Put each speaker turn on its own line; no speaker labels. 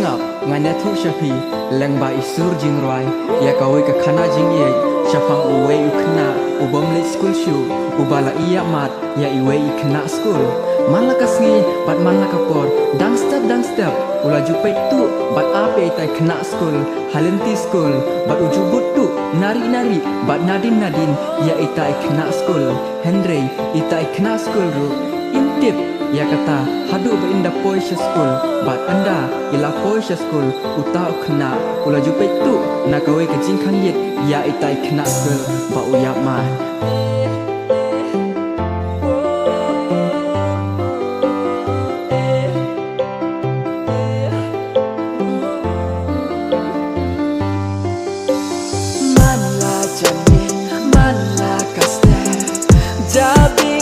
ngap nganya thu shapi leng ba isur jing roi ya kawe ka khana jing ye shapang uwe ukna ubom le school shu ubala iya mat ya iwe ikna school malakasngi bat malakapor dang step ula jupai tu bat ape tai kena school halenti school bat ujubut tu nari bat nadin ya itai kena school Henry itai kena school ru intip ya kata hadu ba inda poisha school bat anda ila poisha school utau kena ula jupai tu na kawe ke jingkang yet ya itai kena school ba uyap mat Jabi